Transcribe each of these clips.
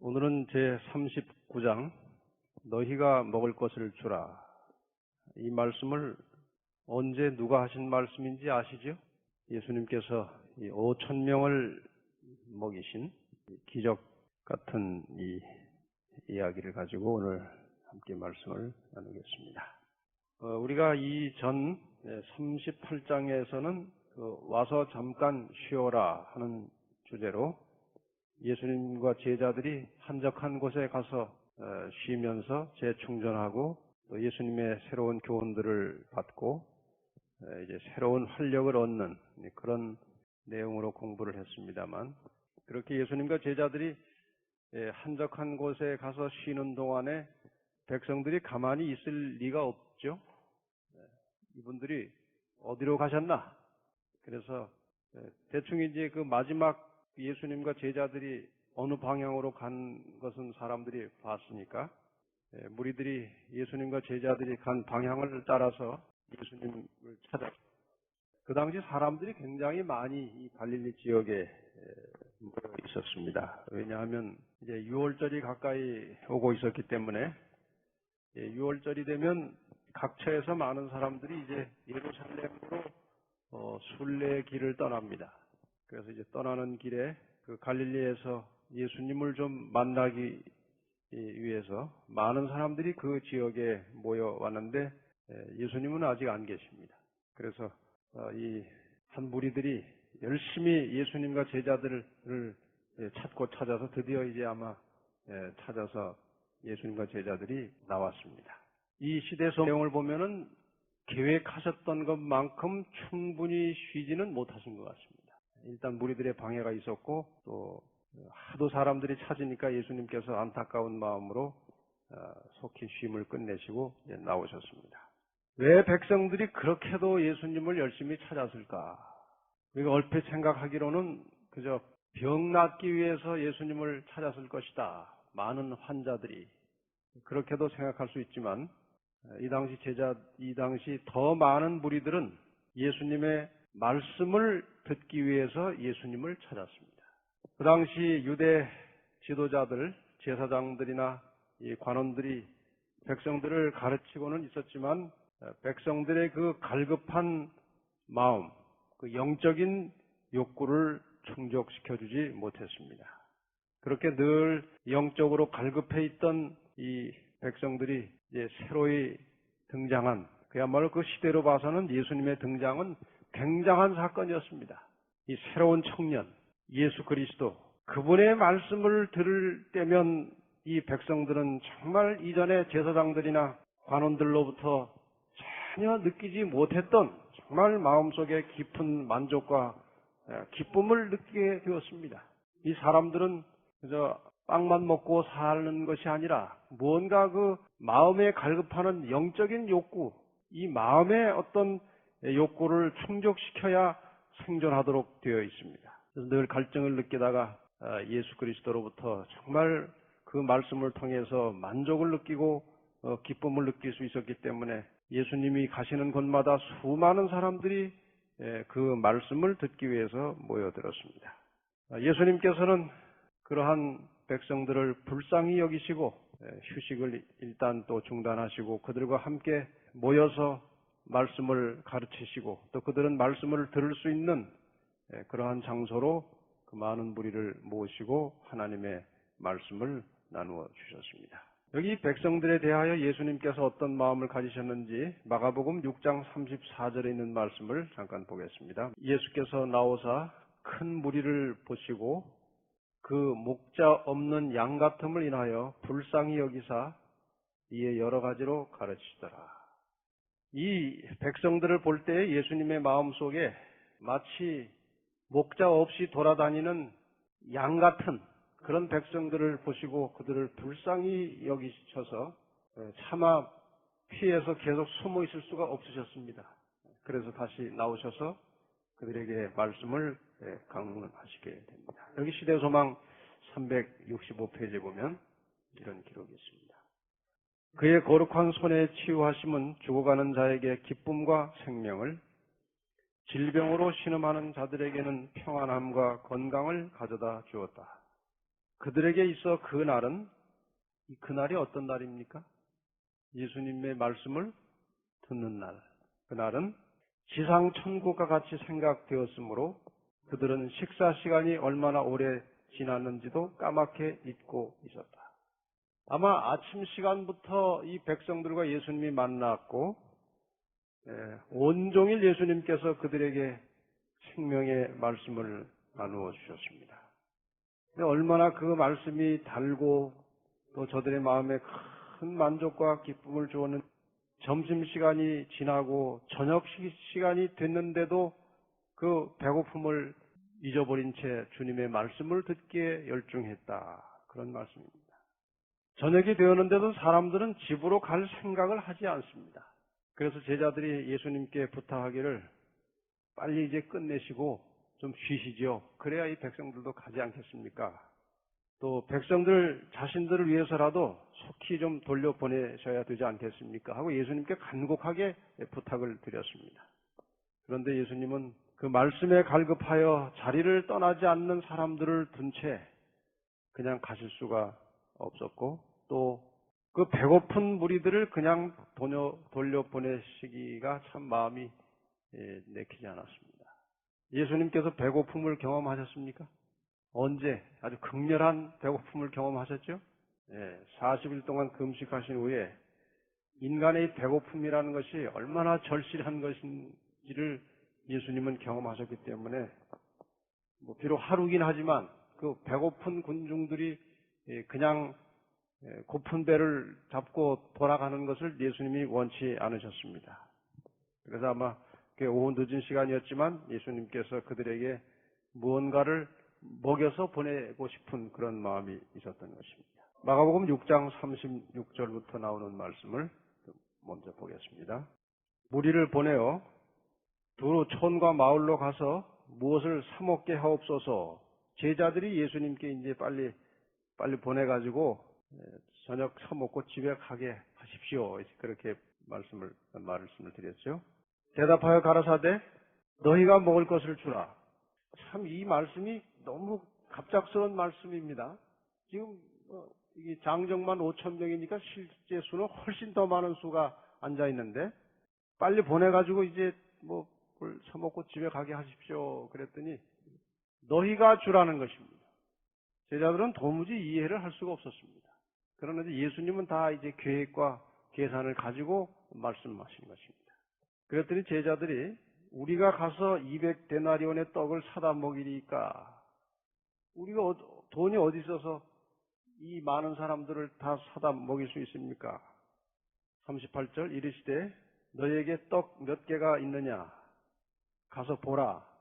오늘은 제39장 너희가 먹을 것을 주라. 이 말씀을 언제 누가 하신 말씀인지 아시죠? 예수님께서 5,000명을 먹이신 기적 같은 이 이야기를 가지고 오늘 함께 말씀을 나누겠습니다. 우리가 이전 38장에서는 와서 잠깐 쉬어라 하는 주제로 예수님과 제자들이 한적한 곳에 가서 쉬면서 재충전하고 또 예수님의 새로운 교훈들을 받고 이제 새로운 활력을 얻는 그런 내용으로 공부를 했습니다만, 그렇게 예수님과 제자들이 한적한 곳에 가서 쉬는 동안에 백성들이 가만히 있을 리가 없죠. 이분들이 어디로 가셨나? 그래서 대충 이제 그 마지막 예수님과 제자들이 어느 방향으로 간 것은 사람들이 봤으니까 무리들이 예수님과 제자들이 간 방향을 따라서 예수님을 찾았어요. 그 당시 사람들이 굉장히 많이 이 갈릴리 지역에 모여 있었습니다. 왜냐하면 이제 6월절이 가까이 오고 있었기 때문에 6월절이 되면 각처에서 많은 사람들이 이제 예루살렘으로 순례의 길을 떠납니다. 그래서 이제 떠나는 길에 그 갈릴리에서 예수님을 좀 만나기 위해서 많은 사람들이 그 지역에 모여왔는데 예수님은 아직 안 계십니다. 그래서 이 한 무리들이 열심히 예수님과 제자들을 찾고 찾아서 드디어 이제 아마 찾아서 예수님과 제자들이 나왔습니다. 이 시대서 내용을 보면은 계획하셨던 것만큼 충분히 쉬지는 못하신 것 같습니다. 일단 무리들의 방해가 있었고 또 하도 사람들이 찾으니까 예수님께서 안타까운 마음으로 속히 쉼을 끝내시고 나오셨습니다. 왜 백성들이 그렇게도 예수님을 열심히 찾았을까? 우리가 얼핏 생각하기로는 그저 병 낫기 위해서 예수님을 찾았을 것이다. 많은 환자들이 그렇게도 생각할 수 있지만 이 당시 더 많은 무리들은 예수님의 말씀을 듣기 위해서 예수님을 찾았습니다. 그 당시 유대 지도자들, 제사장들이나 이 관원들이 백성들을 가르치고는 있었지만 백성들의 그 갈급한 마음, 그 영적인 욕구를 충족시켜주지 못했습니다. 그렇게 늘 영적으로 갈급해 있던 이 백성들이 이제 새로이 등장한, 그야말로 그 시대로 봐서는 예수님의 등장은 굉장한 사건이었습니다. 이 새로운 청년, 예수 그리스도, 그분의 말씀을 들을 때면 이 백성들은 정말 이전에 제사장들이나 관원들로부터 전혀 느끼지 못했던 정말 마음속에 깊은 만족과 기쁨을 느끼게 되었습니다. 이 사람들은 그저 빵만 먹고 사는 것이 아니라 무언가 그 마음에 갈급하는 영적인 욕구, 이 마음의 어떤 욕구를 충족시켜야 생존하도록 되어 있습니다. 그래서 늘 갈증을 느끼다가 예수 그리스도로부터 정말 그 말씀을 통해서 만족을 느끼고 기쁨을 느낄 수 있었기 때문에 예수님이 가시는 곳마다 수많은 사람들이 그 말씀을 듣기 위해서 모여들었습니다. 예수님께서는 그러한 백성들을 불쌍히 여기시고 휴식을 일단 또 중단하시고 그들과 함께 모여서 말씀을 가르치시고 또 그들은 말씀을 들을 수 있는 그러한 장소로 그 많은 무리를 모시고 하나님의 말씀을 나누어 주셨습니다. 여기 백성들에 대하여 예수님께서 어떤 마음을 가지셨는지 마가복음 6장 34절에 있는 말씀을 잠깐 보겠습니다. 예수께서 나오사 큰 무리를 보시고 그 목자 없는 양 같음을 인하여 불쌍히 여기사 이에 여러 가지로 가르치시더라. 이 백성들을 볼 때 예수님의 마음속에 마치 목자 없이 돌아다니는 양 같은 그런 백성들을 보시고 그들을 불쌍히 여기셔서 차마 피해서 계속 숨어 있을 수가 없으셨습니다. 그래서 다시 나오셔서 그들에게 말씀을 강론하시게 됩니다. 여기 시대소망 365페이지에 보면 이런 기록이 있습니다. 그의 거룩한 손에 치유하심은 죽어가는 자에게 기쁨과 생명을, 질병으로 신음하는 자들에게는 평안함과 건강을 가져다 주었다. 그들에게 있어 그날이 어떤 날입니까? 예수님의 말씀을 듣는 날. 그날은 지상 천국과 같이 생각되었으므로 그들은 식사 시간이 얼마나 오래 지났는지도 까맣게 잊고 있었다. 아마 아침 시간부터 이 백성들과 예수님이 만났고 온종일 예수님께서 그들에게 생명의 말씀을 나누어 주셨습니다. 얼마나 그 말씀이 달고 또 저들의 마음에 큰 만족과 기쁨을 주었는 점심시간이 지나고 저녁 시간이 됐는데도 그 배고픔을 잊어버린 채 주님의 말씀을 듣기에 열중했다. 그런 말씀입니다. 저녁이 되었는데도 사람들은 집으로 갈 생각을 하지 않습니다. 그래서 제자들이 예수님께 부탁하기를 빨리 이제 끝내시고 좀 쉬시죠. 그래야 이 백성들도 가지 않겠습니까? 또 백성들 자신들을 위해서라도 속히 좀 돌려보내셔야 되지 않겠습니까? 하고 예수님께 간곡하게 부탁을 드렸습니다. 그런데 예수님은 그 말씀에 갈급하여 자리를 떠나지 않는 사람들을 둔 채 그냥 가실 수가 없었고 또 그 배고픈 무리들을 그냥 돌려보내시기가 참 마음이 내키지 않았습니다. 예수님께서 배고픔을 경험하셨습니까? 언제? 아주 극렬한 배고픔을 경험하셨죠? 40일 동안 금식하신 후에 인간의 배고픔이라는 것이 얼마나 절실한 것인지를 예수님은 경험하셨기 때문에 비록 하루긴 하지만 그 배고픈 군중들이 그냥 고픈 배를 잡고 돌아가는 것을 예수님이 원치 않으셨습니다. 그래서 아마 오후 늦은 시간이었지만 예수님께서 그들에게 무언가를 먹여서 보내고 싶은 그런 마음이 있었던 것입니다. 마가복음 6장 36절부터 나오는 말씀을 먼저 보겠습니다. 무리를 보내어 두루 촌과 마을로 가서 무엇을 사먹게 하옵소서. 제자들이 예수님께 이제 빨리 보내가지고 저녁 사먹고 집에 가게 하십시오. 그렇게 말씀을 드렸죠. 대답하여 가라사대 너희가 먹을 것을 주라. 참 이 말씀이 너무 갑작스러운 말씀입니다. 지금 이게 장정만 5천 명이니까 실제 수는 훨씬 더 많은 수가 앉아 있는데 빨리 보내가지고 이제 뭘 사먹고 집에 가게 하십시오. 그랬더니 너희가 주라는 것입니다. 제자들은 도무지 이해를 할 수가 없었습니다. 그러나 예수님은 다 이제 계획과 계산을 가지고 말씀하신 것입니다. 그랬더니 제자들이 우리가 가서 200데나리온의 떡을 사다 먹이리까? 우리가 돈이 어디 있어서 이 많은 사람들을 다 사다 먹일 수 있습니까? 38절 이르시되 너희에게 떡 몇 개가 있느냐? 가서 보라.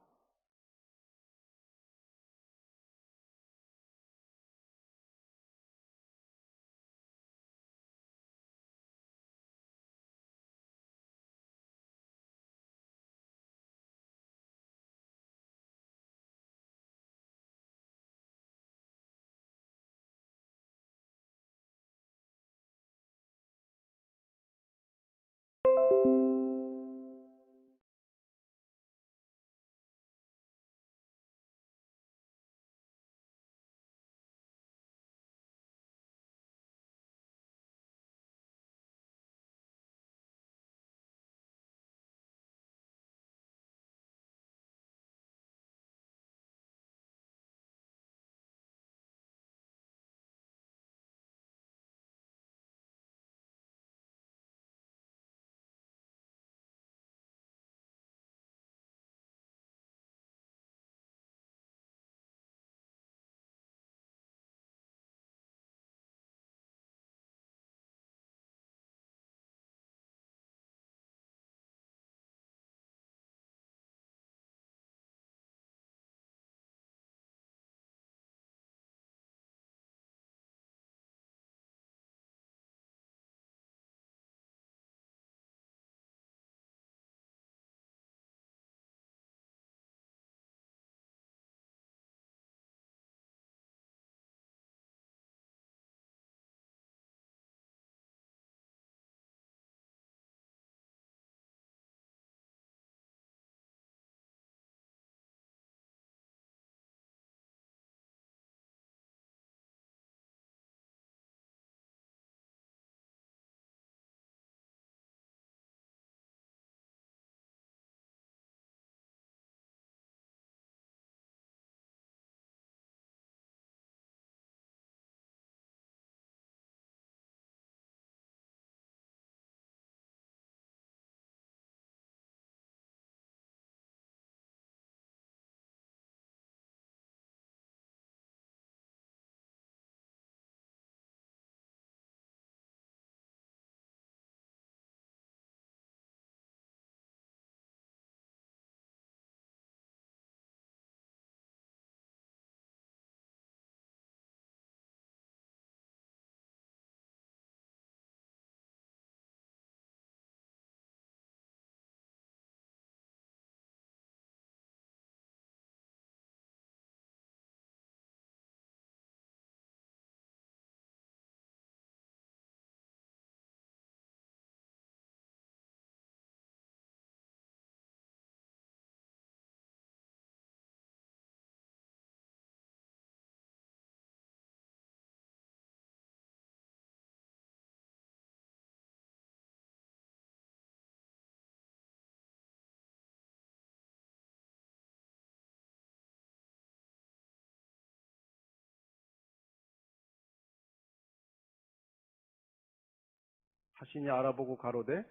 하시니 알아보고 가로되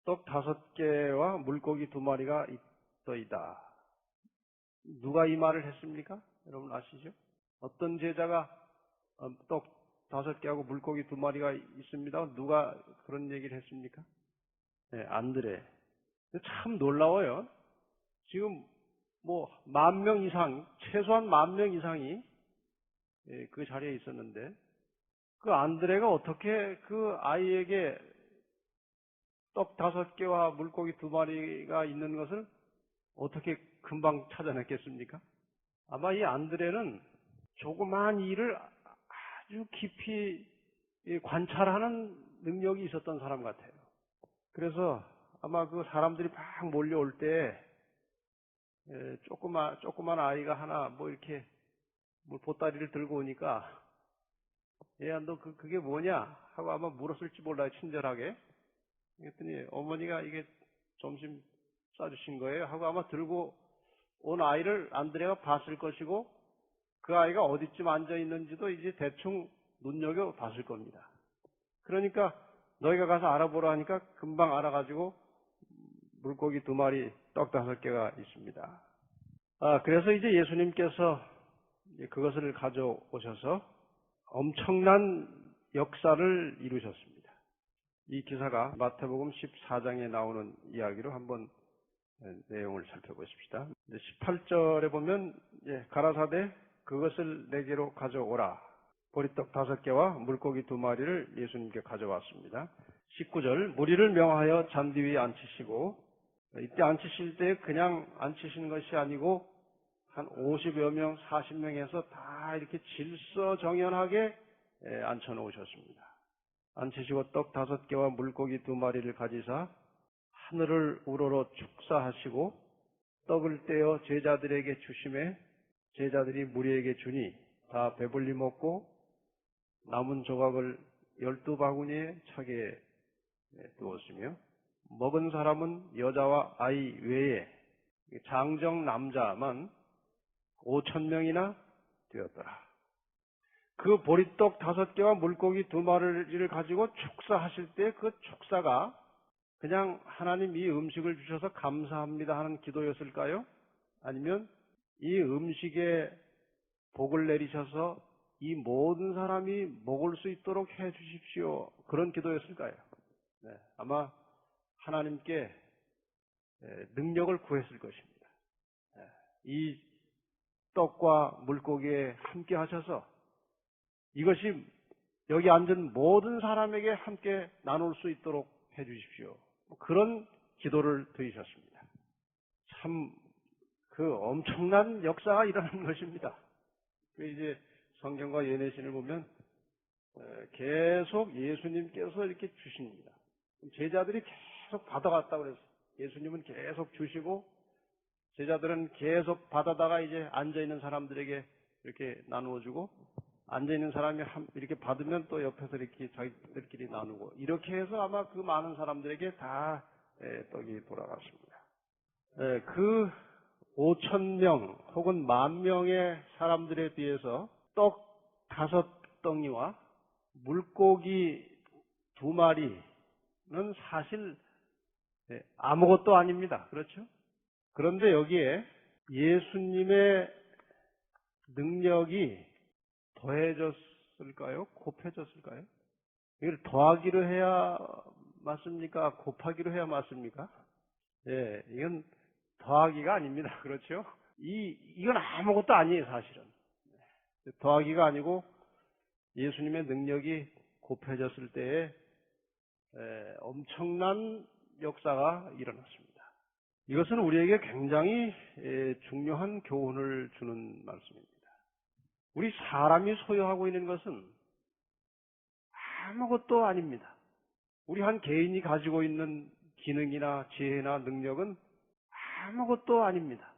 떡 5개와 물고기 2마리가 있더이다. 누가 이 말을 했습니까? 여러분 아시죠? 어떤 제자가 떡 5개하고 물고기 2마리가 있습니다. 누가 그런 얘기를 했습니까? 네, 안드레. 참 놀라워요. 지금 뭐 10,000명 이상, 최소한 10,000명 이상이 그 자리에 있었는데 그 안드레가 어떻게 그 아이에게 떡 5개와 물고기 2마리가 있는 것을 어떻게 금방 찾아냈겠습니까? 아마 이 안드레는 조그마한 일을 아주 깊이 관찰하는 능력이 있었던 사람 같아요. 그래서 아마 그 사람들이 막 몰려올 때 조그만 아이가 하나 뭐 이렇게 뭐 보따리를 들고 오니까 얘야 너 그게 뭐냐 하고 아마 물었을지 몰라요. 친절하게. 그랬더니 어머니가 이게 점심 싸주신 거예요 하고 아마 들고 온 아이를 안드레가 봤을 것이고 그 아이가 어디쯤 앉아 있는지도 이제 대충 눈여겨 봤을 겁니다. 그러니까 너희가 가서 알아보라 하니까 금방 알아가지고 물고기 2마리, 떡 5개가 있습니다. 그래서 이제 예수님께서 그것을 가져오셔서 엄청난 역사를 이루셨습니다. 이 기사가 마태복음 14장에 나오는 이야기로 한번 내용을 살펴보십시다. 18절에 보면 가라사대 그것을 내게로 가져오라. 보리떡 5개와 물고기 2마리를 예수님께 가져왔습니다. 19절 무리를 명하여 잔디 위에 앉히시고 이때 앉히실 때 그냥 앉히신 것이 아니고 한 50여 명, 40명에서 다 이렇게 질서정연하게 앉혀놓으셨습니다. 앉히시고 떡 5개와 물고기 2마리를 가지사 하늘을 우러러 축사하시고 떡을 떼어 제자들에게 주심에 제자들이 무리에게 주니 다 배불리 먹고 남은 조각을 12바구니에 차게 두었으며 먹은 사람은 여자와 아이 외에 장정 남자만 5,000명이나 되었더라. 그 보리떡 5개와 물고기 2마리를 가지고 축사하실 때 그 축사가 그냥 하나님 이 음식을 주셔서 감사합니다 하는 기도였을까요? 아니면 이 음식에 복을 내리셔서 이 모든 사람이 먹을 수 있도록 해 주십시오. 그런 기도였을까요? 네, 아마 하나님께 능력을 구했을 것입니다. 이 떡과 물고기에 함께 하셔서 이것이 여기 앉은 모든 사람에게 함께 나눌 수 있도록 해 주십시오. 그런 기도를 드리셨습니다. 참 그 엄청난 역사가 일어나는 것입니다. 이제 성경과 예내신을 보면 계속 예수님께서 이렇게 주십니다. 제자들이 계속 받아갔다고 그랬어요. 예수님은 계속 주시고 제자들은 계속 받아다가 이제 앉아있는 사람들에게 이렇게 나누어주고 앉아있는 사람이 이렇게 받으면 또 옆에서 이렇게 자기들끼리 나누고 이렇게 해서 아마 그 많은 사람들에게 다 떡이 돌아갔습니다. 그 5,000명 혹은 10,000명의 사람들에 비해서 떡 5덩이와 물고기 2마리는 사실 아무것도 아닙니다. 그렇죠? 그런데 여기에 예수님의 능력이 더해졌을까요? 곱해졌을까요? 이걸 더하기로 해야 맞습니까? 곱하기로 해야 맞습니까? 이건 더하기가 아닙니다. 그렇죠? 이건 아무것도 아니에요, 사실은. 더하기가 아니고 예수님의 능력이 곱해졌을 때에 엄청난 역사가 일어났습니다. 이것은 우리에게 굉장히 중요한 교훈을 주는 말씀입니다. 우리 사람이 소유하고 있는 것은 아무것도 아닙니다. 우리 한 개인이 가지고 있는 기능이나 지혜나 능력은 아무것도 아닙니다.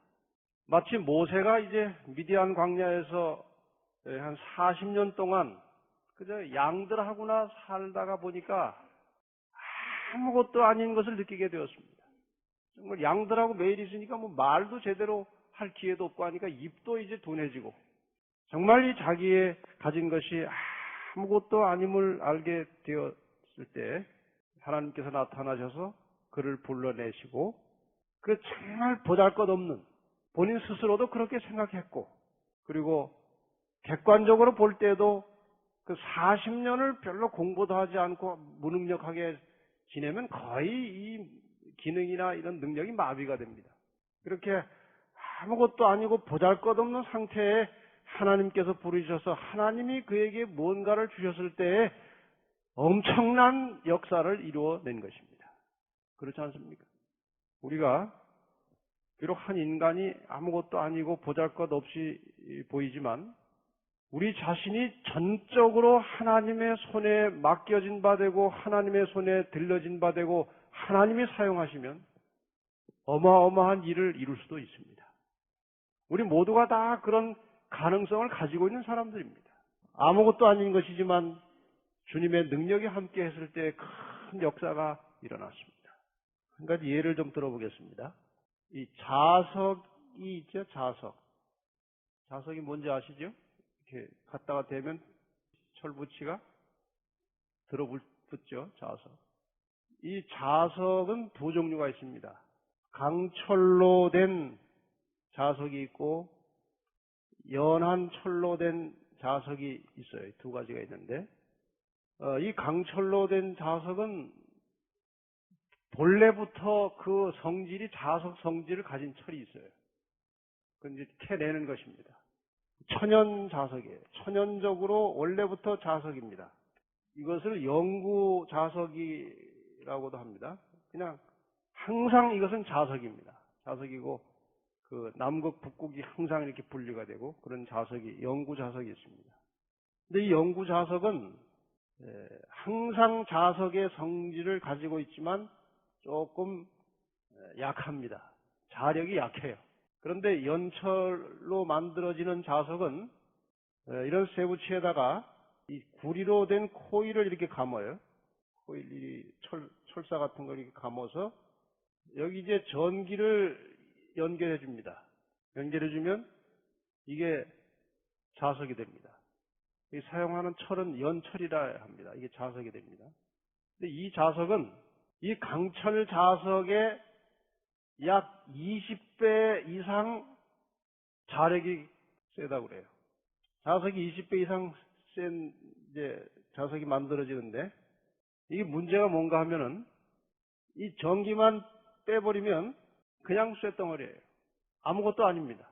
마치 모세가 이제 미디안 광야에서 한 40년 동안 그저 양들하고나 살다가 보니까 아무것도 아닌 것을 느끼게 되었습니다. 정말 양들하고 매일 있으니까 뭐 말도 제대로 할 기회도 없고 하니까 입도 이제 둔해지고 정말 이 자기의 가진 것이 아무것도 아님을 알게 되었을 때 하나님께서 나타나셔서 그를 불러내시고 그 정말 보잘것없는 본인 스스로도 그렇게 생각했고 그리고 객관적으로 볼 때도 그 40년을 별로 공부도 하지 않고 무능력하게 지내면 거의 이 기능이나 이런 능력이 마비가 됩니다. 그렇게 아무것도 아니고 보잘것없는 상태에 하나님께서 부르셔서 하나님이 그에게 뭔가를 주셨을 때에 엄청난 역사를 이루어낸 것입니다. 그렇지 않습니까? 우리가 비록 한 인간이 아무것도 아니고 보잘것없이 보이지만 우리 자신이 전적으로 하나님의 손에 맡겨진 바 되고 하나님의 손에 들려진 바 되고 하나님이 사용하시면 어마어마한 일을 이룰 수도 있습니다. 우리 모두가 다 그런 가능성을 가지고 있는 사람들입니다. 아무것도 아닌 것이지만 주님의 능력이 함께 했을 때 큰 역사가 일어났습니다. 한 가지 예를 좀 들어보겠습니다. 이 자석이 있죠, 자석. 자석이 뭔지 아시죠? 이렇게 갖다가 대면 철붙이가 들어붙죠, 자석. 이 자석은 두 종류가 있습니다. 강철로 된 자석이 있고 연한 철로 된 자석이 있어요. 두 가지가 있는데 이 강철로 된 자석은 본래부터 그 성질이 자석 성질을 가진 철이 있어요. 그건 이제 캐내는 것입니다. 천연 자석이에요. 천연적으로 원래부터 자석입니다. 이것을 영구 자석이라고도 합니다. 그냥 항상 이것은 자석입니다. 자석이고 그 남극, 북극이 항상 이렇게 분리가 되고 그런 자석이 영구 자석이 있습니다. 근데 이 영구 자석은 항상 자석의 성질을 가지고 있지만 조금 약합니다. 자력이 약해요. 그런데 연철로 만들어지는 자석은 이런 쇠붙이에다가 이 구리로 된 코일을 이렇게 감아요. 코일이 철사 같은 걸 이렇게 감아서 여기 이제 전기를 연결해 줍니다. 연결해 주면 이게 자석이 됩니다. 이 사용하는 철은 연철이라 합니다. 이게 자석이 됩니다. 근데 이 자석은 이 강철 자석의 약 20배 이상 자력이 세다고 그래요. 자석이 20배 이상 센 이제 자석이 만들어지는데 이게 문제가 뭔가 하면은 이 전기만 빼버리면 그냥 쇳덩어리예요. 아무것도 아닙니다.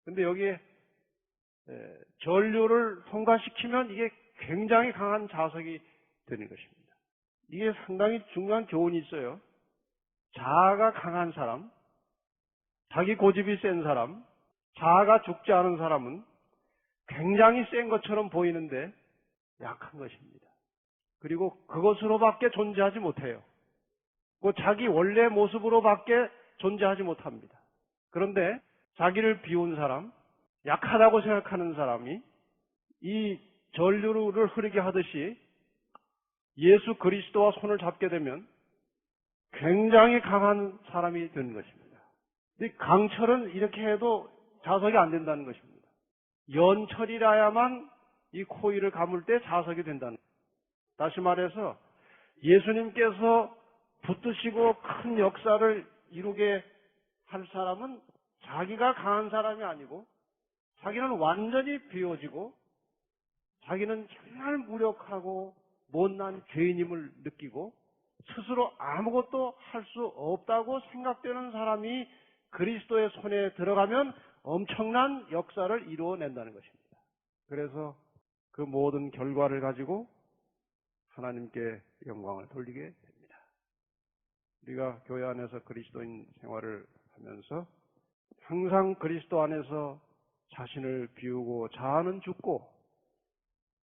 근데 여기에 전류를 통과시키면 이게 굉장히 강한 자석이 되는 것입니다. 이게 상당히 중요한 교훈이 있어요. 자아가 강한 사람, 자기 고집이 센 사람, 자아가 죽지 않은 사람은 굉장히 센 것처럼 보이는데 약한 것입니다. 그리고 그것으로밖에 존재하지 못해요. 그 자기 원래 모습으로밖에 존재하지 못합니다. 그런데 자기를 비운 사람, 약하다고 생각하는 사람이 이 전류를 흐르게 하듯이 예수 그리스도와 손을 잡게 되면 굉장히 강한 사람이 되는 것입니다. 이 강철은 이렇게 해도 자석이 안 된다는 것입니다. 연철이라야만 이 코일을 감을 때 자석이 된다는 것입니다. 다시 말해서 예수님께서 붙드시고 큰 역사를 이루게 할 사람은 자기가 강한 사람이 아니고 자기는 완전히 비워지고 자기는 정말 무력하고 못난 죄인임을 느끼고 스스로 아무것도 할 수 없다고 생각되는 사람이 그리스도의 손에 들어가면 엄청난 역사를 이루어낸다는 것입니다. 그래서 그 모든 결과를 가지고 하나님께 영광을 돌리게 됩니다. 우리가 교회 안에서 그리스도인 생활을 하면서 항상 그리스도 안에서 자신을 비우고 자아는 죽고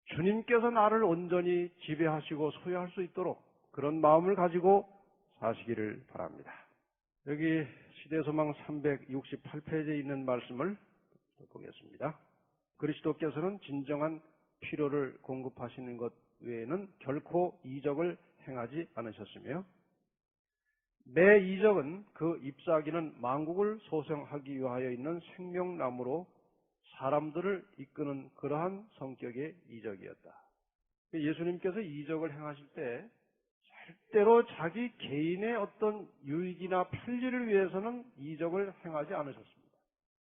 주님께서 나를 온전히 지배하시고 소유할 수 있도록 그런 마음을 가지고 사시기를 바랍니다. 여기 시대소망 368페이지에 있는 말씀을 보겠습니다. 그리스도께서는 진정한 필요를 공급하시는 것 외에는 결코 이적을 행하지 않으셨으며 매 이적은 그 잎사귀는 만국을 소생하기 위하여 있는 생명나무로 사람들을 이끄는 그러한 성격의 이적이었다. 예수님께서 이적을 행하실 때 때로 자기 개인의 어떤 유익이나 편리를 위해서는 이적을 행하지 않으셨습니다.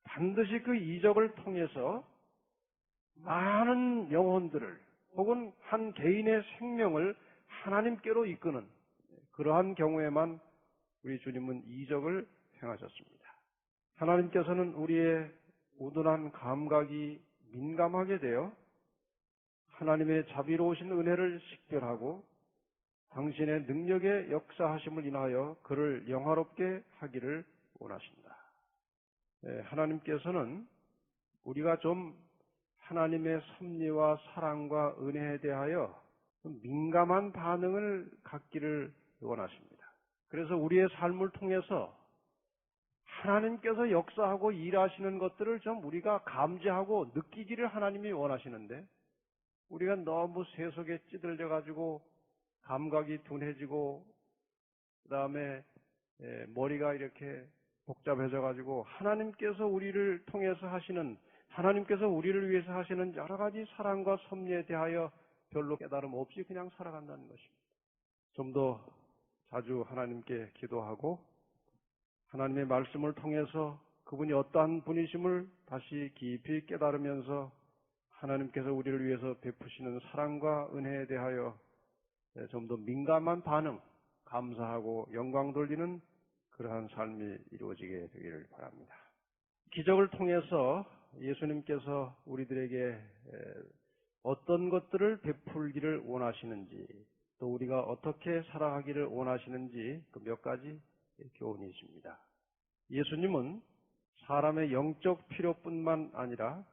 반드시 그 이적을 통해서 많은 영혼들을 혹은 한 개인의 생명을 하나님께로 이끄는 그러한 경우에만 우리 주님은 이적을 행하셨습니다. 하나님께서는 우리의 우둔한 감각이 민감하게 되어 하나님의 자비로우신 은혜를 식별하고 당신의 능력의 역사하심을 인하여 그를 영화롭게 하기를 원하신다. 하나님께서는 우리가 좀 하나님의 섭리와 사랑과 은혜에 대하여 좀 민감한 반응을 갖기를 원하십니다. 그래서 우리의 삶을 통해서 하나님께서 역사하고 일하시는 것들을 좀 우리가 감지하고 느끼기를 하나님이 원하시는데 우리가 너무 세속에 찌들려 가지고 감각이 둔해지고 그다음에 머리가 이렇게 복잡해져 가지고 하나님께서 우리를 통해서 하시는 하나님께서 우리를 위해서 하시는 여러 가지 사랑과 섭리에 대하여 별로 깨달음 없이 그냥 살아간다는 것입니다. 좀 더 자주 하나님께 기도하고 하나님의 말씀을 통해서 그분이 어떠한 분이심을 다시 깊이 깨달으면서 하나님께서 우리를 위해서 베푸시는 사랑과 은혜에 대하여 좀 더 민감한 반응, 감사하고 영광 돌리는 그러한 삶이 이루어지게 되기를 바랍니다. 기적을 통해서 예수님께서 우리들에게 어떤 것들을 베풀기를 원하시는지 또 우리가 어떻게 살아가기를 원하시는지 그 몇 가지 교훈이 있습니다. 예수님은 사람의 영적 필요뿐만 아니라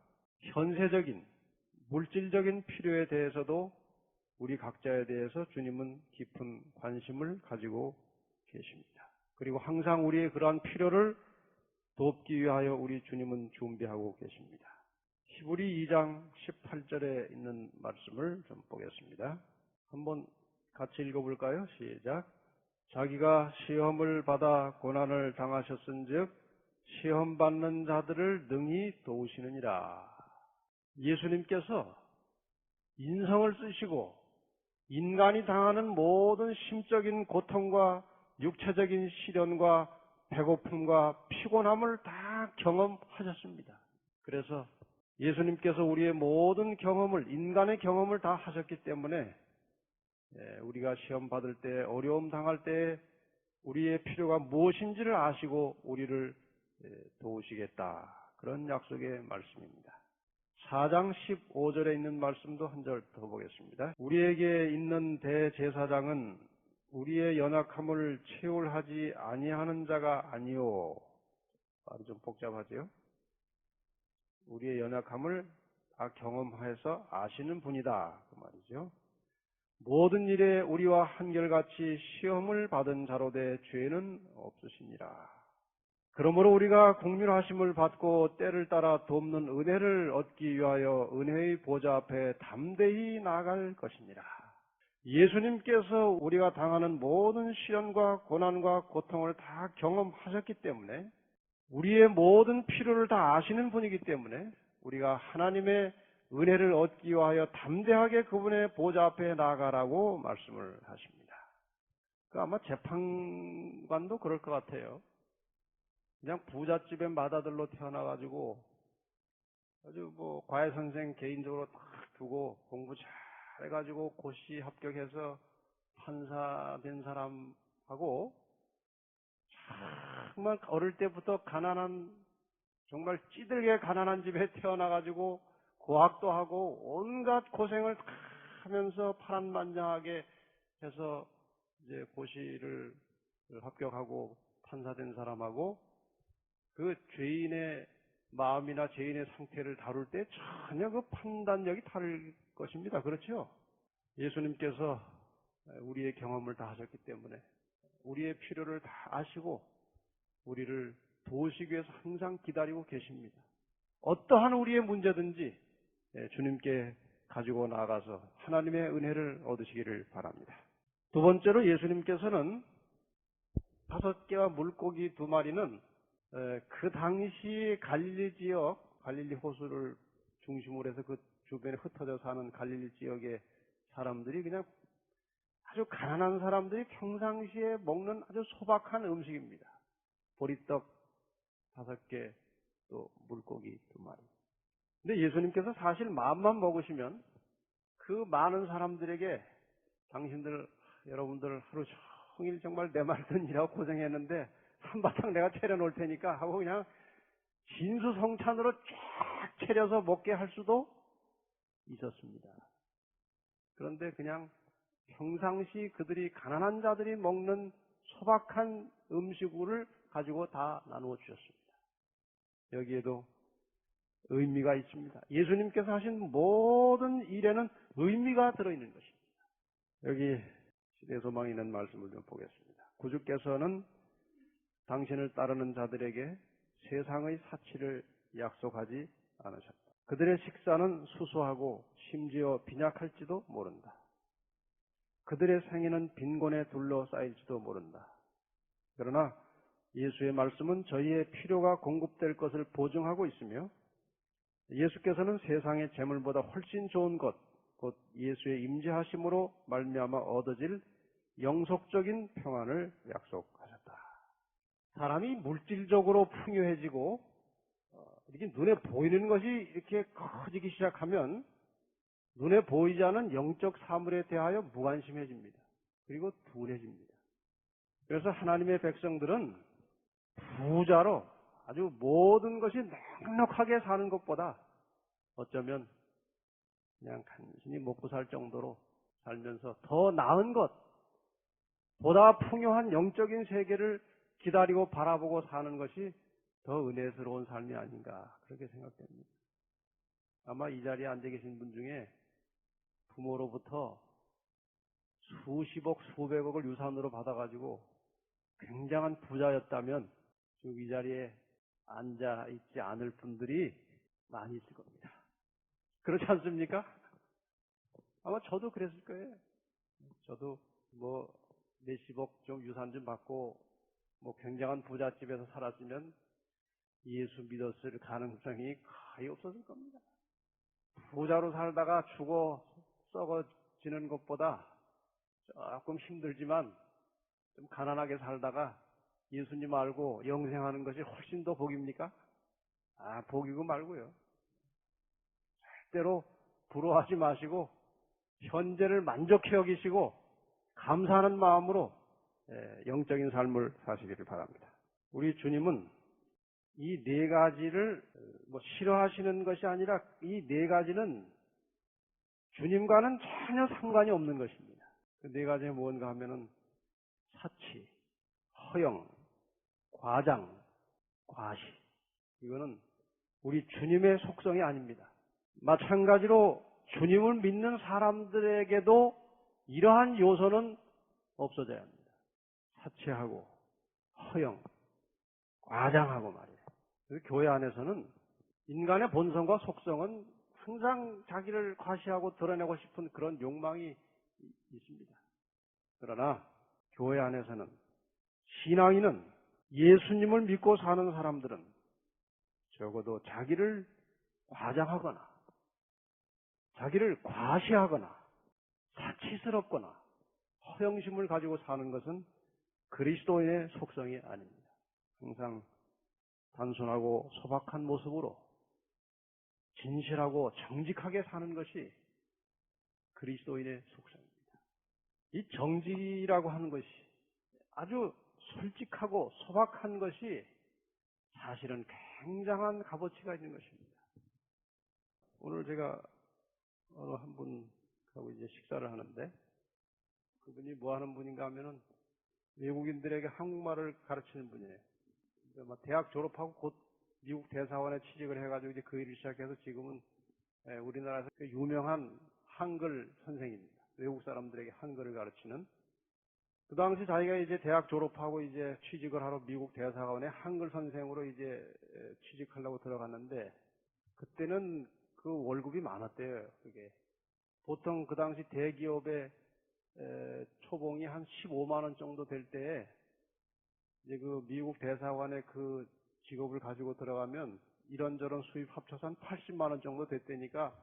현세적인 물질적인 필요에 대해서도 우리 각자에 대해서 주님은 깊은 관심을 가지고 계십니다. 그리고 항상 우리의 그러한 필요를 돕기 위하여 우리 주님은 준비하고 계십니다. 히브리 2장 18절에 있는 말씀을 좀 보겠습니다. 한번 같이 읽어볼까요? 시작. 자기가 시험을 받아 고난을 당하셨은즉 시험 받는 자들을 능히 도우시느니라. 예수님께서 인성을 쓰시고 인간이 당하는 모든 심적인 고통과 육체적인 시련과 배고픔과 피곤함을 다 경험하셨습니다. 그래서 예수님께서 우리의 모든 경험을, 인간의 경험을 다 하셨기 때문에 우리가 시험 받을 때, 어려움 당할 때 우리의 필요가 무엇인지를 아시고 우리를 도우시겠다. 그런 약속의 말씀입니다. 4장 15절에 있는 말씀도 한 절 더 보겠습니다. 우리에게 있는 대제사장은 우리의 연약함을 체울하지 아니하는 자가 아니요. 말이 좀 복잡하죠? 우리의 연약함을 다 경험해서 아시는 분이다. 그 말이죠. 모든 일에 우리와 한결같이 시험을 받은 자로 돼 죄는 없으시니라. 그러므로 우리가 공률하심을 받고 때를 따라 돕는 은혜를 얻기 위하여 은혜의 보좌 앞에 담대히 나아갈 것이니라. 예수님께서 우리가 당하는 모든 시련과 고난과 고통을 다 경험하셨기 때문에 우리의 모든 필요를 다 아시는 분이기 때문에 우리가 하나님의 은혜를 얻기 위하여 담대하게 그분의 보좌 앞에 나아가라고 말씀을 하십니다. 아마 재판관도 그럴 것 같아요. 그냥 부잣집의 맏아들로 태어나가지고 아주 과외 선생 개인적으로 딱 두고 공부 잘해가지고 고시 합격해서 판사 된 사람하고 정말 어릴 때부터 가난한 정말 찌들게 가난한 집에 태어나가지고 고학도 하고 온갖 고생을 다 하면서 파란만장하게 해서 이제 고시를 합격하고 판사 된 사람하고 그 죄인의 마음이나 죄인의 상태를 다룰 때 전혀 그 판단력이 다를 것입니다. 그렇죠? 예수님께서 우리의 경험을 다 하셨기 때문에 우리의 필요를 다 아시고 우리를 도우시기 위해서 항상 기다리고 계십니다. 어떠한 우리의 문제든지 주님께 가지고 나아가서 하나님의 은혜를 얻으시기를 바랍니다. 두 번째로 예수님께서는 5개와 물고기 2마리는 그 당시 갈릴리 지역, 갈릴리 호수를 중심으로 해서 그 주변에 흩어져 사는 갈릴리 지역의 사람들이 그냥 아주 가난한 사람들이 평상시에 먹는 아주 소박한 음식입니다. 보리떡 5개, 또 물고기 2마리. 근데 예수님께서 사실 마음만 먹으시면 그 많은 사람들에게 여러분들 하루 종일 정말 내 말 듣느라고 고생했는데 한바탕 내가 차려놓을 테니까 하고 그냥 진수성찬으로 쫙 차려서 먹게 할 수도 있었습니다. 그런데 그냥 평상시 그들이 가난한 자들이 먹는 소박한 음식을 가지고 다 나누어 주셨습니다. 여기에도 의미가 있습니다. 예수님께서 하신 모든 일에는 의미가 들어있는 것입니다. 여기 시대 소망이 있는 말씀을 좀 보겠습니다. 구주께서는 당신을 따르는 자들에게 세상의 사치를 약속하지 않으셨다. 그들의 식사는 수수하고 심지어 빈약할지도 모른다. 그들의 생애는 빈곤에 둘러싸일지도 모른다. 그러나 예수의 말씀은 저희의 필요가 공급될 것을 보증하고 있으며 예수께서는 세상의 재물보다 훨씬 좋은 것, 곧 예수의 임재하심으로 말미암아 얻어질 영속적인 평안을 약속하셨다. 사람이 물질적으로 풍요해지고 이렇게 눈에 보이는 것이 이렇게 커지기 시작하면 눈에 보이지 않은 영적 사물에 대하여 무관심해집니다. 그리고 둔해집니다. 그래서 하나님의 백성들은 부자로 아주 모든 것이 넉넉하게 사는 것보다 어쩌면 그냥 간신히 먹고 살 정도로 살면서 더 나은 것, 보다 풍요한 영적인 세계를 기다리고 바라보고 사는 것이 더 은혜스러운 삶이 아닌가 그렇게 생각됩니다. 아마 이 자리에 앉아 계신 분 중에 부모로부터 수십억, 수백억을 유산으로 받아가지고 굉장한 부자였다면 지금 이 자리에 앉아 있지 않을 분들이 많이 있을 겁니다. 그렇지 않습니까? 아마 저도 그랬을 거예요. 저도 몇십억 좀 유산 좀 받고 굉장한 부잣집에서 살았으면 예수 믿었을 가능성이 거의 없었을 겁니다. 부자로 살다가 죽어 썩어지는 것보다 조금 힘들지만 좀 가난하게 살다가 예수님 알고 영생하는 것이 훨씬 더 복입니까? 복이고 말고요. 절대로 부러워하지 마시고 현재를 만족해 여기시고 감사하는 마음으로 영적인 삶을 사시기를 바랍니다. 우리 주님은 이 4가지를 싫어하시는 것이 아니라 이 4가지는 주님과는 전혀 상관이 없는 것입니다. 그 4가지가 무언가 하면은 사치, 허영, 과장, 과시. 이거는 우리 주님의 속성이 아닙니다. 마찬가지로 주님을 믿는 사람들에게도 이러한 요소는 없어져야 합니다. 사치하고 허영, 과장하고 말이에요. 그래서 교회 안에서는 인간의 본성과 속성은 항상 자기를 과시하고 드러내고 싶은 그런 욕망이 있습니다. 그러나 교회 안에서는 신앙인은 예수님을 믿고 사는 사람들은 적어도 자기를 과장하거나 자기를 과시하거나 사치스럽거나 허영심을 가지고 사는 것은 그리스도인의 속성이 아닙니다. 항상 단순하고 소박한 모습으로 진실하고 정직하게 사는 것이 그리스도인의 속성입니다. 이 정직이라고 하는 것이 아주 솔직하고 소박한 것이 사실은 굉장한 값어치가 있는 것입니다. 오늘 제가 어느 한 분하고 이제 식사를 하는데 그분이 뭐 하는 분인가 하면은 외국인들에게 한국말을 가르치는 분이에요. 대학 졸업하고 곧 미국 대사관에 취직을 해가지고 이제 그 일을 시작해서 지금은 우리나라에서 유명한 한글 선생입니다. 외국 사람들에게 한글을 가르치는. 그 당시 자기가 이제 대학 졸업하고 이제 취직을 하러 미국 대사관에 한글 선생으로 이제 취직하려고 들어갔는데 그때는 그 월급이 많았대요. 그게 보통 그 당시 대기업의 초봉이 한 15만 원 정도 될 때에 이제 그 미국 대사관에 그 직업을 가지고 들어가면 이런저런 수입 합쳐서 한 80만 원 정도 됐다니까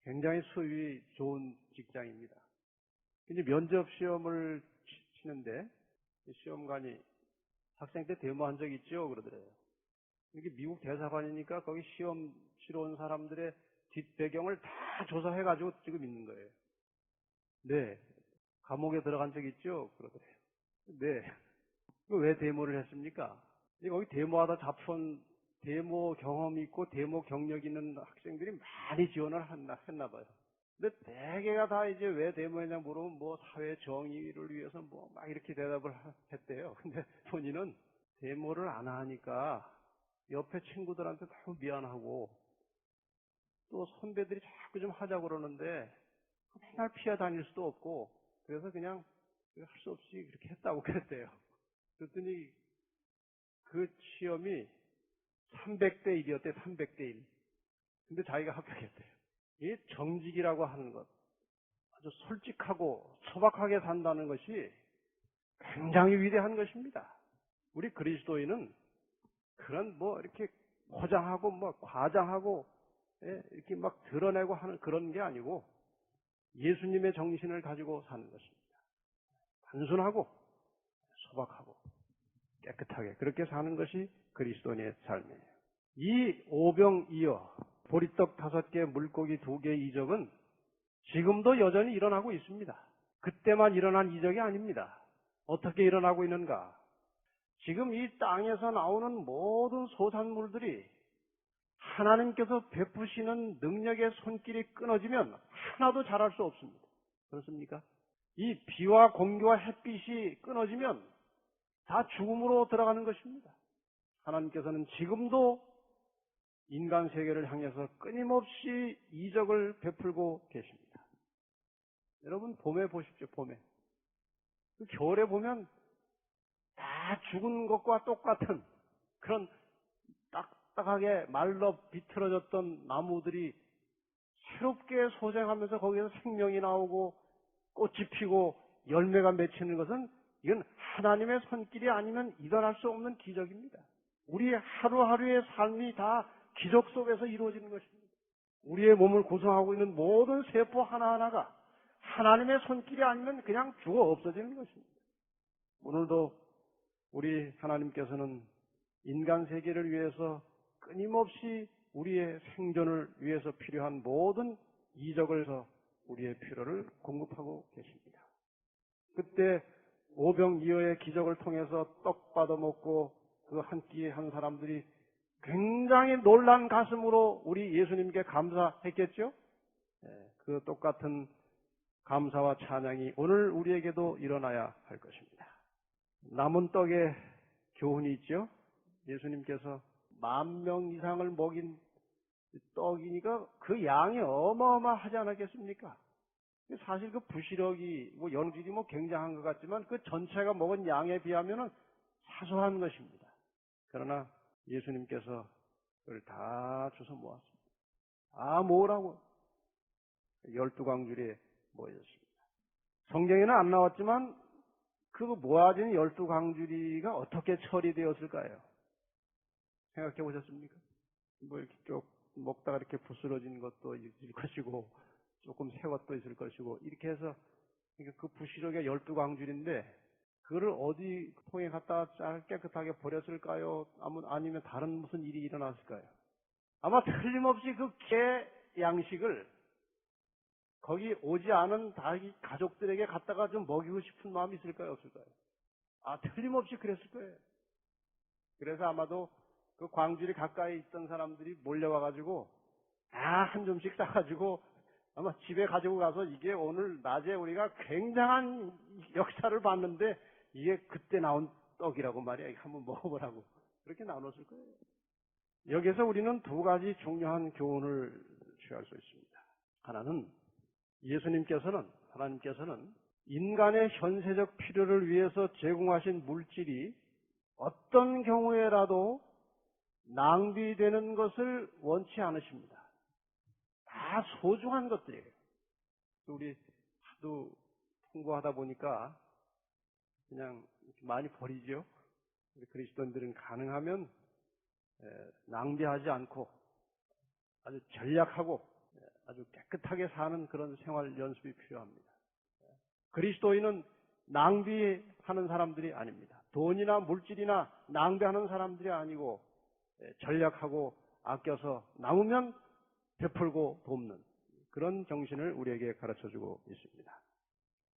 굉장히 수입이 좋은 직장입니다. 이제 면접 시험을 치는데 시험관이 학생 때 데모한 적 있죠? 그러더래요. 이게 미국 대사관이니까 거기 시험 치러 온 사람들의 뒷배경을 다 조사해가지고 지금 있는 거예요. 네. 감옥에 들어간 적 있죠? 그러더래요. 네. 왜 데모를 했습니까? 거기 데모하다 잡혀온 데모 경험이 있고 데모 경력 있는 학생들이 많이 지원을 했나 봐요. 근데 대개가 다 이제 왜 데모했냐 물으면 뭐 사회 정의를 위해서 뭐 막 이렇게 대답을 했대요. 근데 본인은 데모를 안 하니까 옆에 친구들한테 너무 미안하고 또 선배들이 자꾸 좀 하자고 그러는데 맨날 피해 다닐 수도 없고 그래서 그냥 할 수 없이 그렇게 했다고 그랬대요. 그랬더니 그 시험이 300대 1이었대, 300대 1. 근데 자기가 합격했대요. 이 정직이라고 하는 것, 아주 솔직하고 소박하게 산다는 것이 굉장히 위대한 것입니다. 우리 그리스도인은 그런 뭐 이렇게 포장하고 뭐 과장하고 이렇게 막 드러내고 하는 그런 게 아니고 예수님의 정신을 가지고 사는 것입니다. 단순하고 소박하고 깨끗하게 그렇게 사는 것이 그리스도인의 삶이에요. 이 오병이어 보리떡 5개 물고기 2개 이적은 지금도 여전히 일어나고 있습니다. 그때만 일어난 이적이 아닙니다. 어떻게 일어나고 있는가? 지금 이 땅에서 나오는 모든 소산물들이 하나님께서 베푸시는 능력의 손길이 끊어지면 하나도 자랄 수 없습니다. 그렇습니까? 이 비와 공기와 햇빛이 끊어지면 다 죽음으로 들어가는 것입니다. 하나님께서는 지금도 인간 세계를 향해서 끊임없이 이적을 베풀고 계십니다. 여러분 봄에 보십시오. 봄에. 겨울에 보면 다 죽은 것과 똑같은 그런 딱딱하게 말라 비틀어졌던 나무들이 새롭게 소생하면서 거기에서 생명이 나오고 꽃이 피고 열매가 맺히는 것은 이건 하나님의 손길이 아니면 일어날 수 없는 기적입니다. 우리의 하루하루의 삶이 다 기적 속에서 이루어지는 것입니다. 우리의 몸을 구성하고 있는 모든 세포 하나하나가 하나님의 손길이 아니면 그냥 죽어 없어지는 것입니다. 오늘도 우리 하나님께서는 인간 세계를 위해서 끊임없이 우리의 생존을 위해서 필요한 모든 이적을 해서 우리의 필요를 공급하고 계십니다. 그때 오병이어의 기적을 통해서 떡 받아먹고 그 한 끼 한 사람들이 굉장히 놀란 가슴으로 우리 예수님께 감사했겠죠? 그 똑같은 감사와 찬양이 오늘 우리에게도 일어나야 할 것입니다. 남은 떡에 교훈이 있죠? 예수님께서 10,000명 이상을 먹인 떡이니까 그 양이 어마어마하지 않았겠습니까? 사실 그 부시력이 뭐 연질이 뭐 굉장한 것 같지만 그 전체가 먹은 양에 비하면은 사소한 것입니다. 그러나 예수님께서 그걸 다 주워 모았습니다. 다 모으라고 12광줄에 모였습니다. 성경에는 안 나왔지만 그 모아진 12광주리가 어떻게 처리되었을까요? 생각해 보셨습니까? 뭐 이렇게 쭉 먹다가 이렇게 부스러진 것도 있을 것이고 조금 새 것도 있을 것이고 이렇게 해서 그 부시력의 12광줄인데 그거를 어디 통에 갖다 잘 깨끗하게 버렸을까요? 아니면 다른 무슨 일이 일어났을까요? 아마 틀림없이 그 개 양식을 거기 오지 않은 자기 가족들에게 갖다가 좀 먹이고 싶은 마음이 있을까요? 없을까요? 틀림없이 그랬을 거예요. 그래서 아마도 그 광주리 가까이 있던 사람들이 몰려와가지고 다 한 점씩 싸가지고 아마 집에 가지고 가서 이게 오늘 낮에 우리가 굉장한 역사를 봤는데 이게 그때 나온 떡이라고 말이야. 한번 먹어보라고. 그렇게 나눴을 거예요. 여기서 우리는 2가지 중요한 교훈을 취할 수 있습니다. 하나는 하나님께서는 인간의 현세적 필요를 위해서 제공하신 물질이 어떤 경우에라도 낭비되는 것을 원치 않으십니다. 다 소중한 것들이에요. 우리 하도 풍부하다 보니까 그냥 많이 버리죠. 우리 그리스도인들은 가능하면 낭비하지 않고 아주 전략하고 아주 깨끗하게 사는 그런 생활 연습이 필요합니다. 그리스도인은 낭비하는 사람들이 아닙니다. 돈이나 물질이나 낭비하는 사람들이 아니고 전략하고 아껴서 남으면 베풀고 돕는 그런 정신을 우리에게 가르쳐주고 있습니다.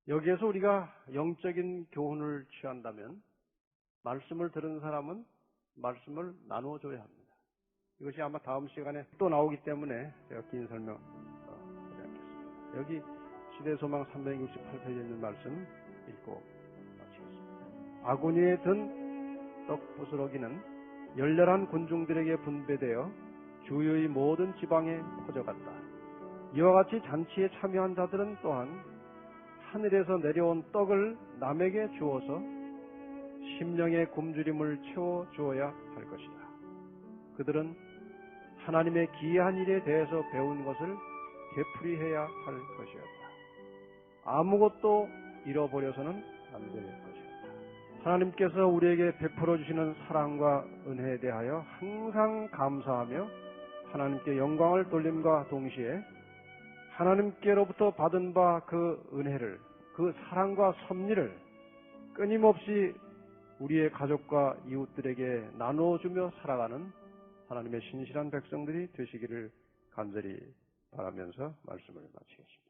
여기에서 우리가 영적인 교훈을 취한다면 말씀을 들은 사람은 말씀을 나누어줘야 합니다. 이것이 아마 다음 시간에 또 나오기 때문에 제가 긴 설명 하겠습니다. 여기 시대소망 368페이지에 있는 말씀 읽고 마치겠습니다. 바구니에 든 떡부스러기는 열렬한 군중들에게 분배되어 주의 모든 지방에 퍼져갔다. 이와 같이 잔치에 참여한 자들은 또한 하늘에서 내려온 떡을 남에게 주어서 심령의 굶주림을 채워주어야 할 것이다. 그들은 하나님의 기이한 일에 대해서 배운 것을 되풀이해야 할 것이었다. 아무것도 잃어버려서는 안 될 것이었다. 하나님께서 우리에게 베풀어 주시는 사랑과 은혜에 대하여 항상 감사하며 하나님께 영광을 돌림과 동시에 하나님께로부터 받은 바 그 은혜를, 그 사랑과 섭리를 끊임없이 우리의 가족과 이웃들에게 나누어주며 살아가는 하나님의 신실한 백성들이 되시기를 간절히 바라면서 말씀을 마치겠습니다.